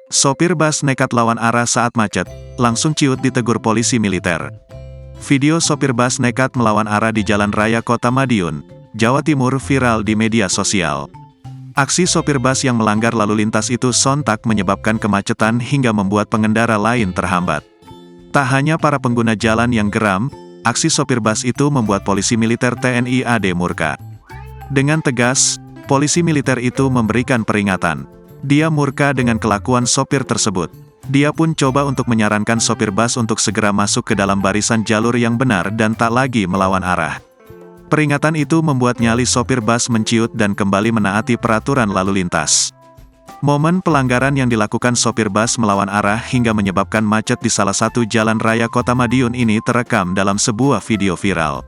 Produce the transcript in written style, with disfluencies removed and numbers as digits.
Sopir bus nekat lawan arah saat macet, langsung ciut ditegur polisi militer. Video sopir bus nekat melawan arah di Jalan Raya Kota Madiun, Jawa Timur viral di media sosial. Aksi sopir bus yang melanggar lalu lintas itu sontak menyebabkan kemacetan hingga membuat pengendara lain terhambat. Tak hanya para pengguna jalan yang geram, aksi sopir bus itu membuat polisi militer TNI AD murka. Dengan tegas, polisi militer itu memberikan peringatan. Dia murka dengan kelakuan sopir tersebut. Dia pun coba untuk menyarankan sopir bus untuk segera masuk ke dalam barisan jalur yang benar dan tak lagi melawan arah. Peringatan itu membuat nyali sopir bus menciut dan kembali menaati peraturan lalu lintas. Momen pelanggaran yang dilakukan sopir bus melawan arah hingga menyebabkan macet di salah satu jalan raya Kota Madiun ini terekam dalam sebuah video viral.